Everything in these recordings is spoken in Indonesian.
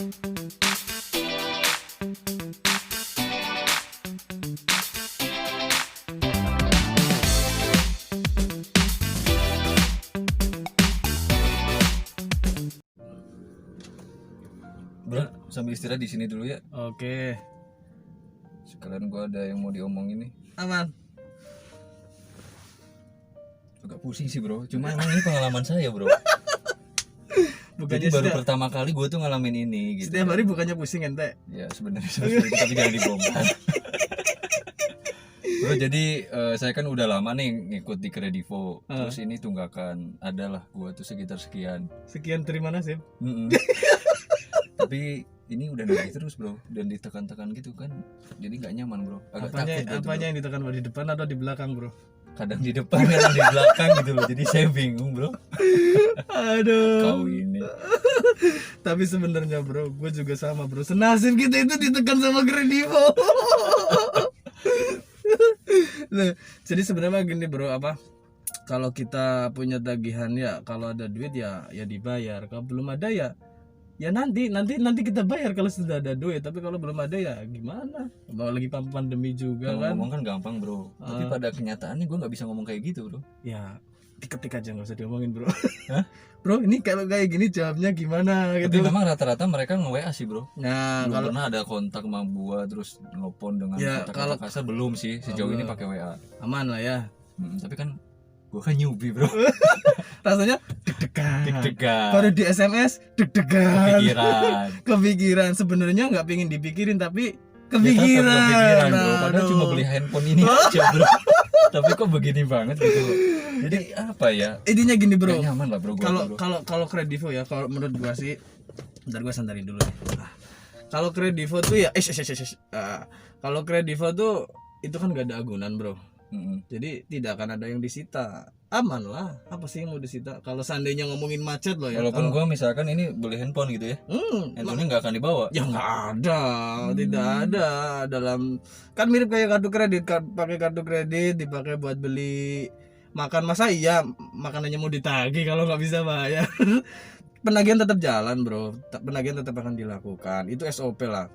Bro, sambil istirahat di sini dulu ya. Oke. Sekalian gua ada yang mau diomongin nih. Aman. Agak pusing sih bro, cuma emang ini pengalaman saya bro. Bukannya Jadi baru pertama kali gue tuh ngalamin ini gitu. setiap hari bukannya pusing ente? Ya sebenarnya seperti itu, tapi jangan dibongkar. Bro, jadi saya kan udah lama nih ngikut di Kredivo. Terus ini tunggakan adalah gue tuh sekitar sekian. Sekian terima nasib. Tapi ini udah nagih terus bro, dan ditekan-tekan gitu kan, jadi nggak nyaman bro. Agak takut gitu, Apanya yang ditekan di depan atau di belakang bro? Kadang di depan, kadang di belakang gitu loh. Jadi saya bingung bro. Aduh. Kau ini. Tapi sebenarnya bro, gue juga sama bro. Senasib kita itu ditekan sama Kredivo. Nah, jadi sebenarnya gini bro, apa? Kalau kita punya tagihan ya, kalau ada duit ya dibayar. Kalau belum ada ya nanti kita bayar kalau sudah ada duit. Tapi kalau belum ada ya gimana? Lagi pandemi juga kan. Ngomong kan gampang bro, tapi pada kenyataannya gue nggak bisa ngomong kayak gitu bro. Ya diketik aja, nggak usah diomongin bro. Hah? Bro, ini kalau kayak gini jawabnya gimana Tapi gitu. memang rata-rata mereka nge-WA sih bro. Nah, Belum kalau pernah ada kontak sama gua terus nelpon dengan Ya, kata-kata kasar, belum sih sejauh ini pakai WA. aman lah ya. Tapi kan gua kan newbie bro. Rasanya deg-degan. Deg-degan. Baru di SMS deg-degan. Kepikiran. Sebenarnya nggak pengen dipikirin tapi Ya, tetap kepikiran bro. Nah, Padahal cuma beli handphone ini aja bro. Tapi kok begini banget gitu. Jadi apa ya? Intinya gini bro. Gak nyaman lah bro gua. Kalau Kredivo ya, kalau menurut gua sih, bentar gua sandarin dulu nih. Kalau Kredivo tuh ya, kalau Kredivo tuh itu kan gak ada agunan bro. Jadi tidak akan ada yang disita. Aman lah. Apa sih yang mau disita? Kalau seandainya ngomongin macet loh ya. Walaupun gua misalkan ini beli handphone gitu ya, handphonenya nggak akan dibawa. Ya nggak ada, tidak ada dalam, kan mirip kayak kartu kredit. Pakai kartu kredit dipakai buat beli makan, masa iya makanannya mau ditagih kalau nggak bisa bayar? Penagihan tetap jalan bro, penagihan tetap akan dilakukan, itu SOP lah.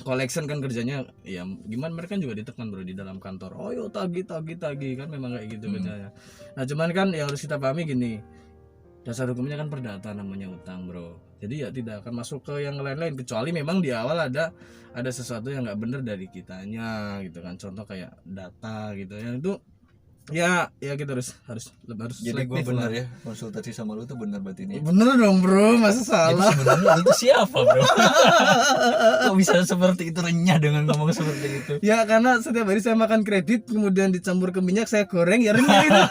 Collection kan kerjanya ya gimana, mereka juga ditekan bro di dalam kantor. Oh yo tagih kan, memang kayak gitu kerjanya. Nah cuman kan yang harus kita pahami gini, dasar hukumnya kan perdata namanya utang bro. Jadi ya tidak akan masuk ke yang lain-lain, kecuali memang di awal ada sesuatu yang nggak bener dari kitanya gitu kan. Contoh kayak data gitu, yang itu ya kita harus Jadi gue selektif benar lah. ya, konsultasi sama lu tuh benar berarti ini. Bener dong bro, masa Jadi salah? sebenarnya lu tuh siapa bro? Kok bisa seperti itu, renyah dengan ngomong seperti itu? Ya karena setiap hari saya makan kredit kemudian dicampur ke minyak saya goreng ya renyah itu.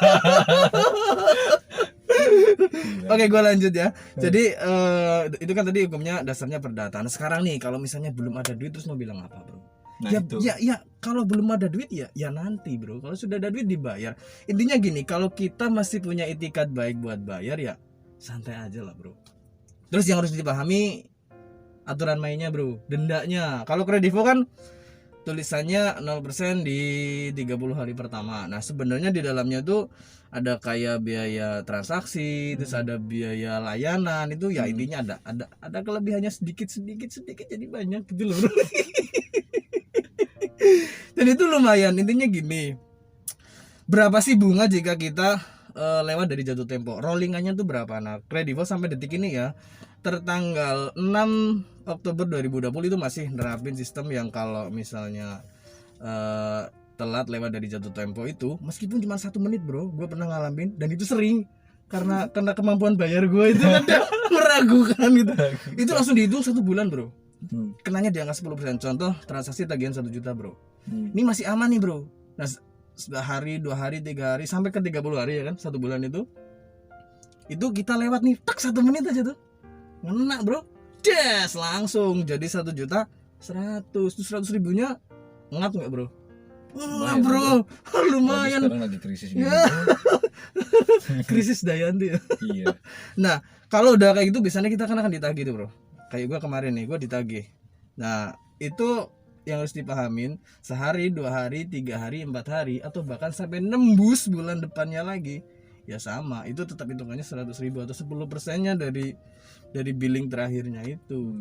Oke, gue lanjut ya. Jadi itu kan tadi hukumnya dasarnya perdata. Nah sekarang nih kalau misalnya belum ada duit terus mau bilang apa bro? Nah, itu. Ya kalau belum ada duit ya nanti bro. Kalau sudah ada duit dibayar. Intinya gini, kalau kita masih punya itikat baik buat bayar ya santai aja lah bro. Terus yang harus dipahami aturan mainnya bro, dendanya. Kalau Kredivo kan tulisannya 0% di 30 hari pertama. Nah sebenarnya di dalamnya tuh ada kayak biaya transaksi, terus ada biaya layanan. Itu ya intinya ada kelebihannya sedikit jadi banyak gitu loh bro. Dan itu lumayan. Intinya gini, berapa sih bunga jika kita lewat dari jatuh tempo? Rollingannya tuh berapa? Nah Kredivo sampai detik ini ya, tertanggal 6 Oktober 2020 itu masih nerapin sistem yang kalau misalnya telat lewat dari jatuh tempo itu, meskipun cuma 1 menit bro, gue pernah ngalamin dan itu sering karena kemampuan bayar gue itu kadang meragukan gitu. Itu langsung dihitung 1 bulan bro. Kenanya di angka 10%. Contoh transaksi tagihan 1 juta bro. Ini masih aman nih bro. Nah sehari, 2 hari, 3 hari sampai ke 30 hari ya kan, 1 bulan itu kita lewat nih tak 1 menit aja tuh ngena bro, des langsung jadi 1.100.000. Terus 100 ribunya ngap nggak bro? Enggak bro, lumayan. Sekarang lagi krisis ini. Krisis Dayanti ya. Iya. Nah kalau udah kayak gitu biasanya kita akan ditagih tuh bro. Kayak gue kemarin nih, gue ditagih. Nah itu yang harus dipahamin, sehari, 2 hari, 3 hari, 4 hari, atau bahkan sampai nembus bulan depannya lagi, ya sama, itu tetap hitungannya 100.000 atau 10%-nya dari billing terakhirnya itu.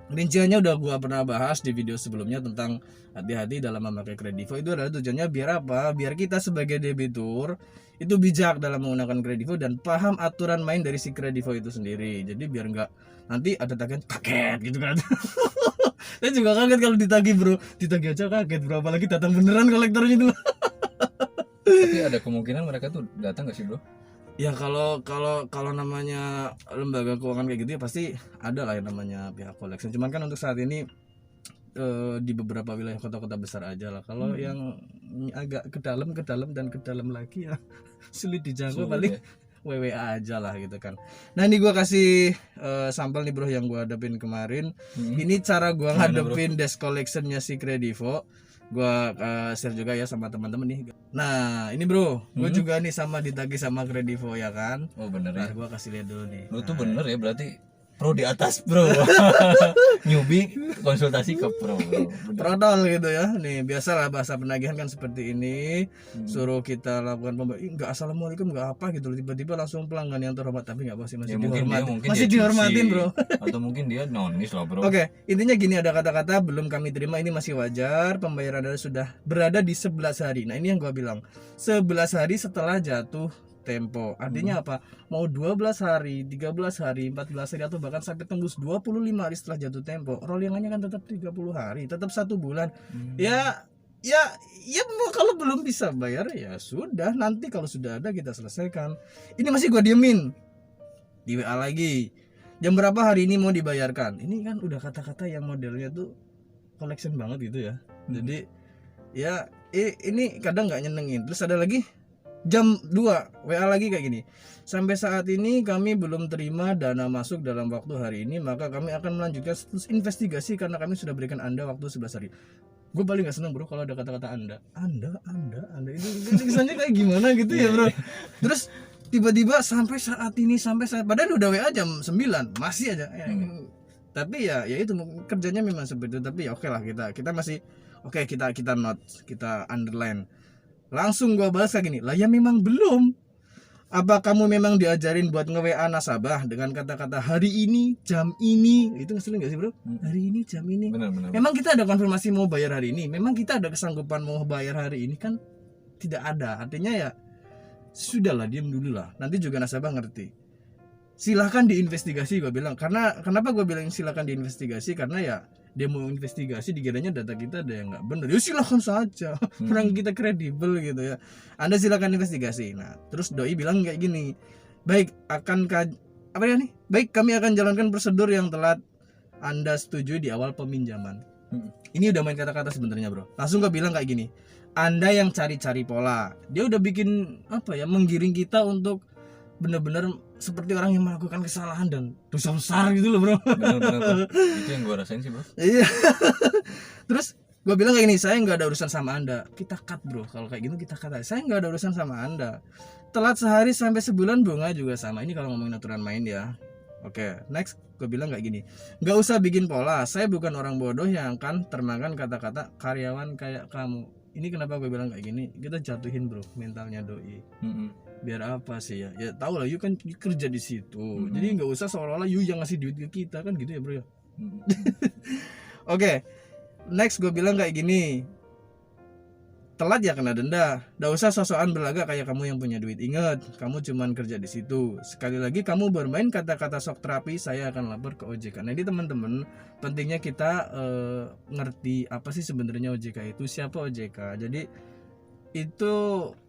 Rinciannya udah gua pernah bahas di video sebelumnya tentang hati-hati dalam memakai Kredivo. Itu adalah tujuannya biar apa? Biar kita sebagai debitur itu bijak dalam menggunakan Kredivo dan paham aturan main dari si Kredivo itu sendiri. Jadi biar nggak nanti ada tagihan kaget gitu kan. Saya juga kaget kalau ditagih bro, ditagih aja kaget bro, apalagi datang beneran kolektornya itu. Tapi ada kemungkinan mereka tuh datang nggak sih bro? Ya kalau namanya lembaga keuangan kayak gitu ya pasti ada lah yang namanya pihak collection. Cuman kan untuk saat ini di beberapa wilayah kota-kota besar aja lah. Kalau yang agak ke dalam lagi ya sulit dijangkau, Sulit paling ya. WWA aja lah gitu kan. Nah ini gua kasih sampel nih bro yang gua hadapin kemarin. Ini cara gua Gimana, ngadepin desk collectionnya si Kredivo. Gua share juga ya sama teman-teman nih. Nah ini bro, gua juga nih sama ditagih sama Kredivo ya kan. Oh bener ya. Nah gua kasih lihat dulu nih. Lu tuh bener ya berarti pro di atas bro. Newbie konsultasi ke pro bro. Bener. Prodol gitu ya. Nih biasalah bahasa penagihan kan seperti ini. Suruh kita lakukan pembayaran, enggak assalamualaikum enggak apa gitu, tiba-tiba langsung pelanggan yang terhormat, tapi enggak masih Ya, mungkin dihormatin. dia Masih cuci. dihormatin bro. Atau mungkin dia nonis lah bro. Oke, intinya gini, ada kata-kata belum kami terima, ini masih wajar, pembayaran Anda sudah berada di 11 hari. Nah, ini yang gua bilang. 11 hari setelah jatuh tempo. Artinya apa? Mau 12 hari, 13 hari, 14 hari atau bahkan sampai tembus 25 hari setelah jatuh tempo. Rollingannya kan tetap 30 hari, tetap 1 bulan. Ya kalau belum bisa bayar ya sudah, nanti kalau sudah ada kita selesaikan. Ini masih gua diemin. Di WA lagi. Jam berapa hari ini mau dibayarkan? Ini kan udah kata-kata yang modelnya tuh collection banget gitu ya. Jadi ya ini kadang nggak nyenengin. Terus ada lagi jam 2 WA lagi kayak gini. Sampai saat ini kami belum terima dana masuk dalam waktu hari ini, maka kami akan melanjutkan status investigasi karena kami sudah berikan Anda waktu 11 hari. Gue paling gak seneng bro kalau ada kata-kata Anda itu kesannya kayak gimana gitu ya bro. Terus tiba-tiba sampai saat padahal udah WA jam 9 masih aja ya. Tapi ya itu kerjanya memang seperti itu. Tapi ya oke lah, kita masih oke, kita note, kita underline. Langsung gua balas kayak gini, lah ya memang belum. Apa kamu memang diajarin buat nge-WA nasabah dengan kata-kata hari ini jam ini? Itu ngeselin gak sih bro? Hari ini jam ini. Bener. Memang kita ada konfirmasi mau bayar hari ini? Memang kita ada kesanggupan mau bayar hari ini? Kan tidak ada. Artinya ya sudahlah, diam dulu lah. Nanti juga nasabah ngerti. Silahkan diinvestigasi, gue bilang. Karena kenapa gue bilang silahkan diinvestigasi? Karena ya dia mau investigasi, dikiranya data kita ada yang nggak benar. Ya silahkan saja. Orang kita kredibel gitu ya. Anda silahkan investigasi. Nah, terus doi bilang kayak gini. Baik, Baik, kami akan jalankan prosedur yang telah Anda setujui di awal peminjaman. Ini udah main kata-kata sebenarnya bro. Langsung gue bilang kayak gini. Anda yang cari-cari pola. Dia udah bikin menggiring kita untuk benar-benar seperti orang yang melakukan kesalahan dan dosa besar gitu loh bro. Bener. Itu yang gue rasain sih bro. Iya. Terus gue bilang kayak gini, saya nggak ada urusan sama Anda. Kita cut bro, kalau kayak gitu kita cut aja. Saya nggak ada urusan sama Anda. Telat sehari sampai sebulan bunga juga sama. Ini kalau ngomongin aturan main ya. Oke, next gue bilang kayak gini, nggak usah bikin pola. Saya bukan orang bodoh yang akan termakan kata-kata karyawan kayak kamu. Ini kenapa gue bilang kayak gini? Kita jatuhin bro mentalnya doi. Biar apa sih ya? Ya tau lah, you kerja di situ. Jadi nggak usah seolah-olah you yang ngasih duit ke kita kan gitu ya bro ya. Oke, next gue bilang kayak gini. Telat ya kena denda. Nggak usah sosokan berlagak kayak kamu yang punya duit. Ingat, kamu cuman kerja di situ. Sekali lagi kamu bermain kata-kata shock terapi, saya akan lapor ke OJK. Nah ini teman-teman, pentingnya kita ngerti apa sih sebenarnya OJK itu, siapa OJK. Jadi itu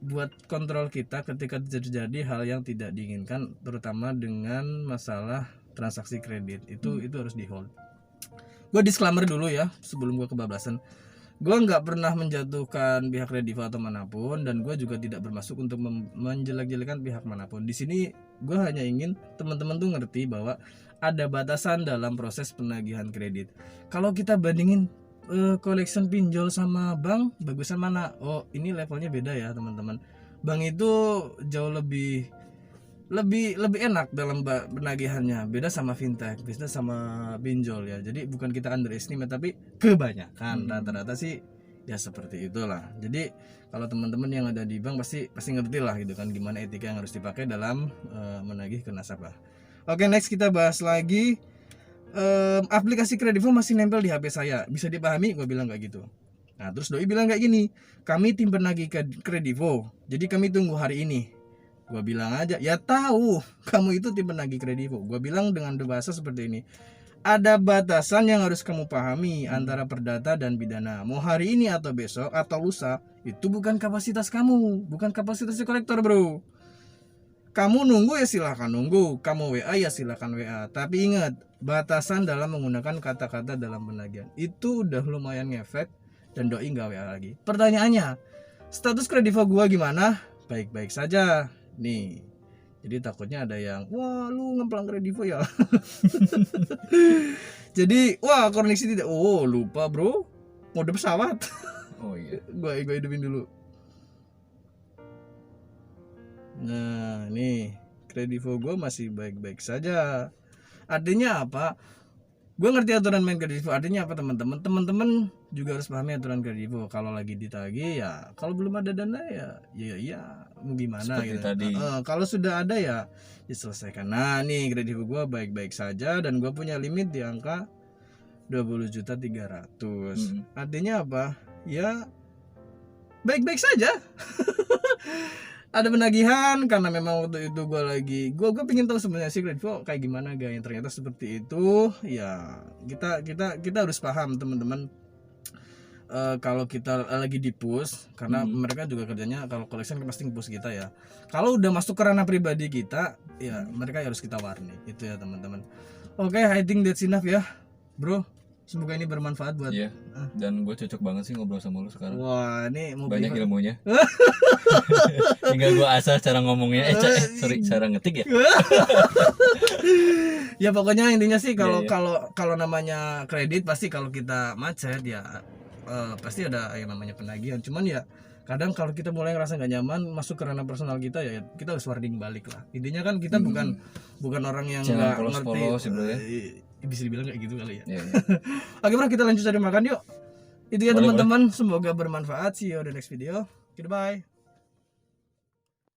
buat kontrol kita ketika terjadi hal yang tidak diinginkan, terutama dengan masalah transaksi kredit. Itu harus di hold. Gue disclaimer dulu ya sebelum gue kebablasan. Gue nggak pernah menjatuhkan pihak Kredivo atau manapun, dan gue juga tidak bermaksud untuk menjelek-jelekan pihak manapun. Di sini gue hanya ingin teman-teman tuh ngerti bahwa ada batasan dalam proses penagihan kredit. Kalau kita bandingin collection pinjol sama bank, bagusan mana? Oh ini levelnya beda ya teman-teman. Bank itu jauh lebih enak dalam penagihannya, beda sama fintech, beda sama pinjol ya. Jadi bukan kita underestimate, tapi kebanyakan rata-rata sih Ya seperti itulah. Jadi kalau teman-teman yang ada di bank pasti ngerti lah gitu kan gimana etika yang harus dipakai dalam menagih ke nasabah. Oke, next kita bahas lagi. Aplikasi Kredivo masih nempel di HP saya, bisa dipahami? Gue bilang kayak gitu. Nah terus doi bilang kayak gini, kami tim penagih Kredivo, jadi kami tunggu hari ini. Gue bilang aja, ya tahu kamu itu tim penagih Kredivo. Gue bilang dengan bahasa seperti ini, ada batasan yang harus kamu pahami antara perdata dan pidana. Mau hari ini atau besok atau lusa, itu bukan kapasitas kamu, bukan kapasitas kolektor bro. Kamu nunggu ya silahkan nunggu, kamu WA ya silahkan WA. Tapi ingat, batasan dalam menggunakan kata-kata dalam penagihan itu udah lumayan ngefek dan doi nggak WA lagi. Pertanyaannya, status Kredivo gua gimana? Baik-baik saja. Nih, jadi takutnya ada yang, wah lu ngemplang Kredivo ya. Jadi, wah koneksi tidak. Oh lupa bro, mode pesawat. Oh iya. Gua hidupin dulu. Nah nih, Kredivo gue masih baik-baik saja. Artinya apa? Gue ngerti aturan main Kredivo. Artinya apa teman-teman? Teman-teman juga harus pahami aturan Kredivo. Kalau lagi ditagih ya, kalau belum ada dana ya mau gimana Seperti gitu. tadi. Kalau sudah ada ya diselesaikan. Nah nih Kredivo gue baik-baik saja dan gue punya limit di angka 20.300.000. Artinya apa? Ya baik-baik saja. Ada penagihan karena memang waktu itu gue pengen tahu sebenarnya sih Kredivo kayak gimana guys. Ternyata seperti itu. Ya kita harus paham teman-teman. Kalau kita lagi di push karena mereka juga kerjanya kalau collection pasti push kita ya. Kalau udah masuk ke ranah pribadi kita ya mereka harus kita warning itu ya teman-teman. Oke, I think that's enough ya bro. Semoga ini bermanfaat buat. Iya. Dan gue cocok banget sih ngobrol sama lu sekarang. Wah ini mau banyak ilmunya. Tinggal gue asah cara ngomongnya. Cara ngetik ya. Ya pokoknya intinya sih kalau namanya kredit pasti kalau kita macet ya pasti ada yang namanya penagihan. Cuman ya kadang kalau kita mulai ngerasa nggak nyaman masuk ke ranah personal kita ya kita harus warning balik lah. Intinya kan kita bukan orang yang nggak ngerti. Sih, bro, ya. Bisa dibilang kayak gitu kali ya. Yeah. Oke bro, kita lanjut cari makan yuk. Itu ya teman-teman, semoga bermanfaat. See you on the next video. Goodbye.